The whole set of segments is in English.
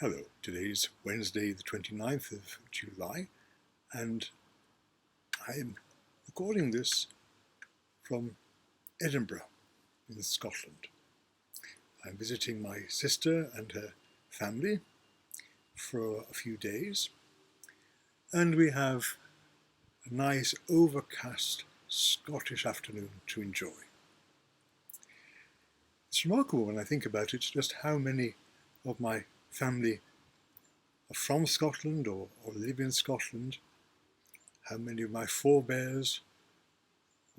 Hello, today's Wednesday the 29th of July, and I'm recording this from Edinburgh in Scotland. I'm visiting my sister and her family for a few days, and we have a nice overcast Scottish afternoon to enjoy. It's remarkable when I think about it just how many of my family are from Scotland or live in Scotland. How many of my forebears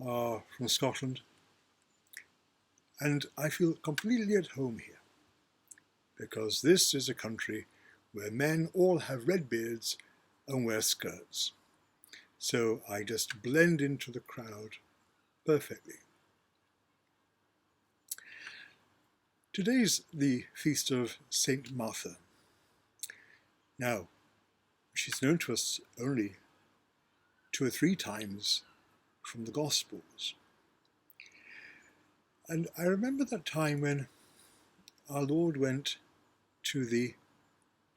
are from Scotland, and I feel completely at home here because this is a country where men all have red beards and wear skirts. So I just blend into the crowd perfectly. Today's the feast of Saint Martha. Now, she's known to us only 2 or 3 times from the Gospels. And I remember that time when our Lord went to the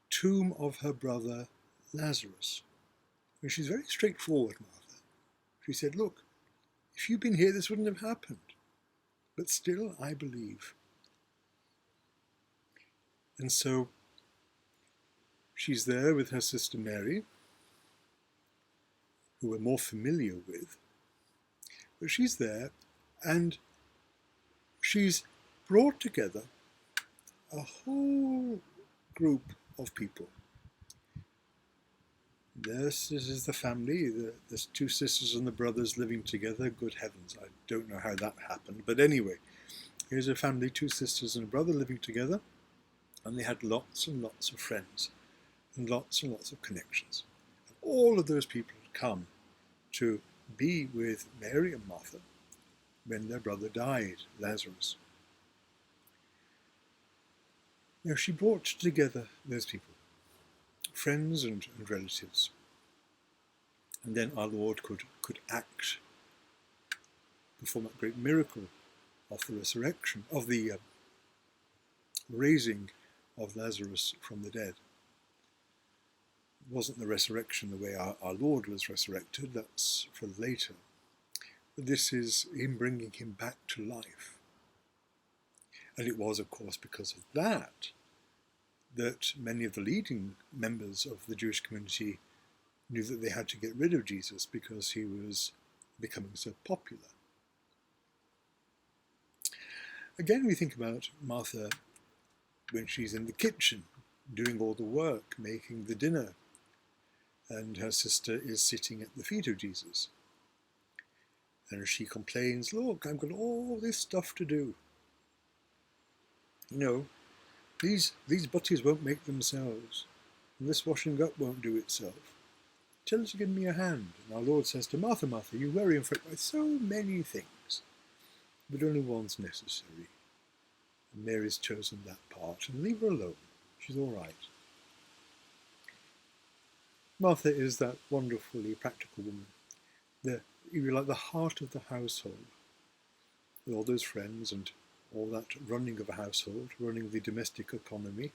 tomb of her brother Lazarus. And she's very straightforward, Martha. She said, look, if you'd been here, this wouldn't have happened. But still, I believe. And so she's there with her sister Mary, who we're more familiar with. But she's there, and she's brought together a whole group of people. This is the family. There's 2 sisters and the brothers living together. Good heavens, I don't know how that happened. But anyway, here's a family, 2 sisters and a brother living together. And they had lots and lots of friends and lots of connections. And all of those people had come to be with Mary and Martha when their brother died, Lazarus. Now she brought together those people, friends and relatives. And then our Lord could act, perform that great miracle of the resurrection, of the raising of Lazarus from the dead. It wasn't the resurrection the way our Lord was resurrected, that's for later. But this is him bringing him back to life. And it was, of course, because of that many of the leading members of the Jewish community knew that they had to get rid of Jesus because he was becoming so popular. Again, we think about Martha when she's in the kitchen doing all the work, making the dinner, and her sister is sitting at the feet of Jesus. And she complains, look, I've got all this stuff to do. You know, these butties won't make themselves, and this washing up won't do itself. Tell her to give me a hand. And our Lord says to Martha, Martha, you worry and fret by so many things, but only one's necessary. And Mary's chosen that part, and leave her alone. She's all right. Martha is that wonderfully practical woman, if you like, the heart of the household, with all those friends and all that running of a household, running the domestic economy.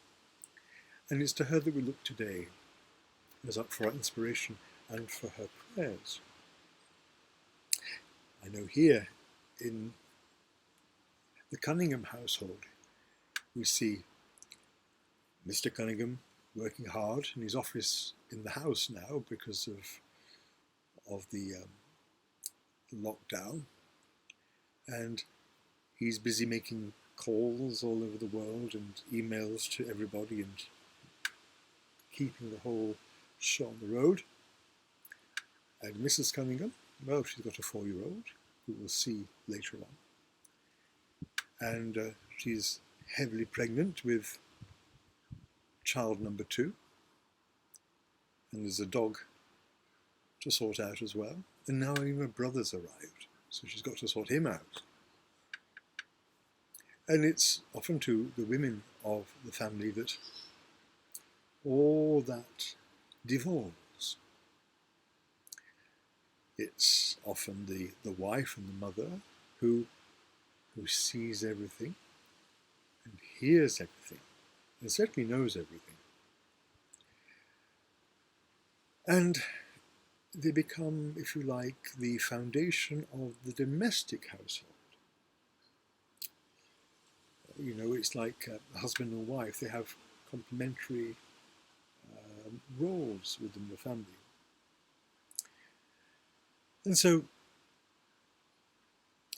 And it's to her that we look today, as up for our inspiration and for her prayers. I know here in the Cunningham household, we see Mr. Cunningham working hard in his office in the house now because of the lockdown, and he's busy making calls all over the world and emails to everybody and keeping the whole show on the road. And Mrs. Cunningham, well, she's got a 4-year-old who we'll see later on, and she's heavily pregnant with child number 2, and there's a dog to sort out as well, and now even her brother's arrived, so she's got to sort him out. And it's often to the women of the family that all that devolves. It's often the wife and the mother who sees everything and hears everything and certainly knows everything. And they become, if you like, the foundation of the domestic household. You know, it's like a husband and wife, they have complementary roles within the family. And so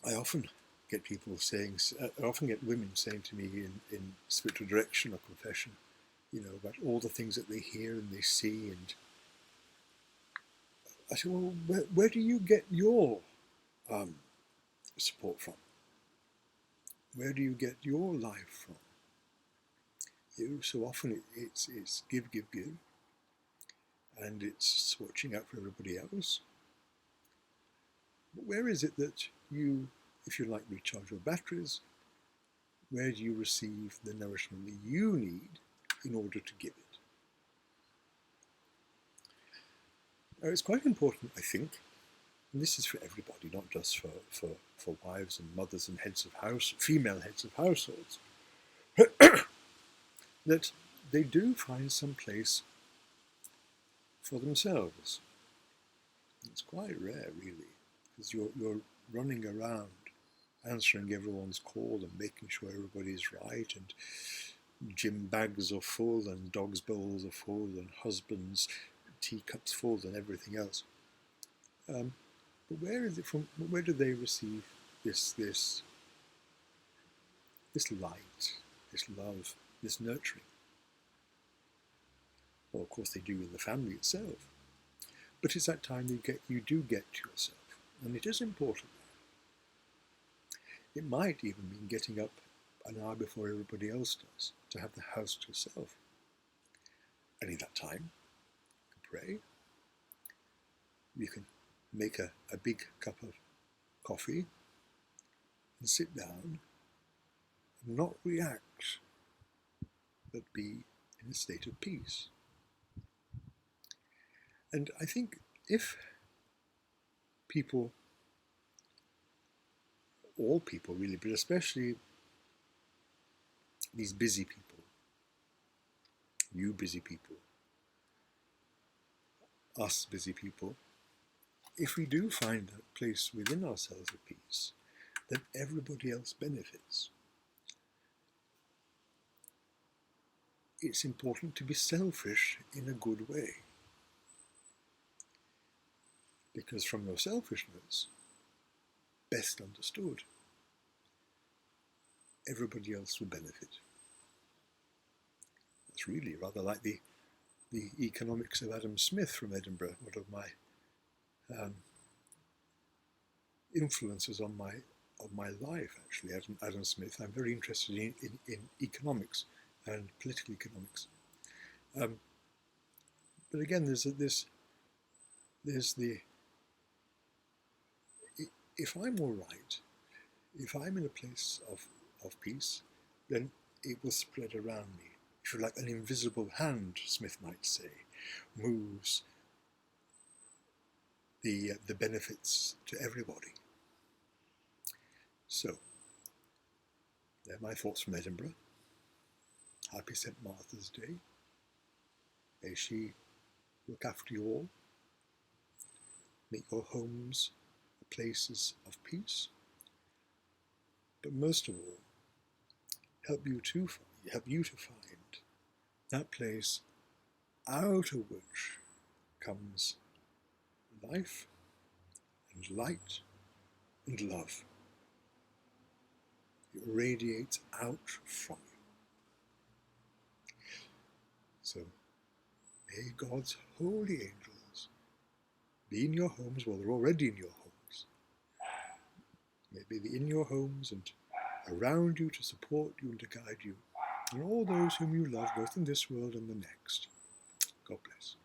I often get people saying, I often get women saying to me in spiritual direction or confession, you know, about all the things that they hear and they see. And I say, well, where do you get your support from? Where do you get your life from? You know, so often it's give, give, give, and it's watching out for everybody else. But where is it that you, if you like, recharge your batteries? Where do you receive the nourishment that you need in order to give it? Now, it's quite important, I think, and this is for everybody, not just for wives and mothers and heads of house, female heads of households, that they do find some place for themselves. It's quite rare, really, because you're running around answering everyone's call and making sure everybody's right, and gym bags are full and dogs' bowls are full and husbands' teacups full and everything else. But where is it from? Where do they receive this light, this love, this nurturing? Well, of course they do in the family itself, but it's that time you do get to yourself, and it is important. It might even mean getting up an hour before everybody else does to have the house to yourself. And in that time, you can pray. You can make a big cup of coffee and sit down and not react, but be in a state of peace. And I think if people, all people really, but especially these busy people, you busy people, us busy people, if we do find that place within ourselves of peace, then everybody else benefits. It's important to be selfish in a good way, because from your selfishness, best understood, everybody else will benefit. That's really rather like the economics of Adam Smith from Edinburgh, one of my influences on my life, actually. Adam Smith. I'm very interested in economics and political economics. But again, there's the, if I'm all right, if I'm in a place of peace, then it will spread around me. If you're like an invisible hand, Smith might say, moves the benefits to everybody. So, they're my thoughts from Edinburgh. Happy St. Martha's Day. May she look after you all. Make your homes places of peace. But most of all, help you to find that place out of which comes life and light and love. It radiates out from you. So may God's holy angels be in your homes. Well, they're already in your homes. May they be in your homes and around you to support you and to guide you, and all those whom you love, both in this world and the next. God bless.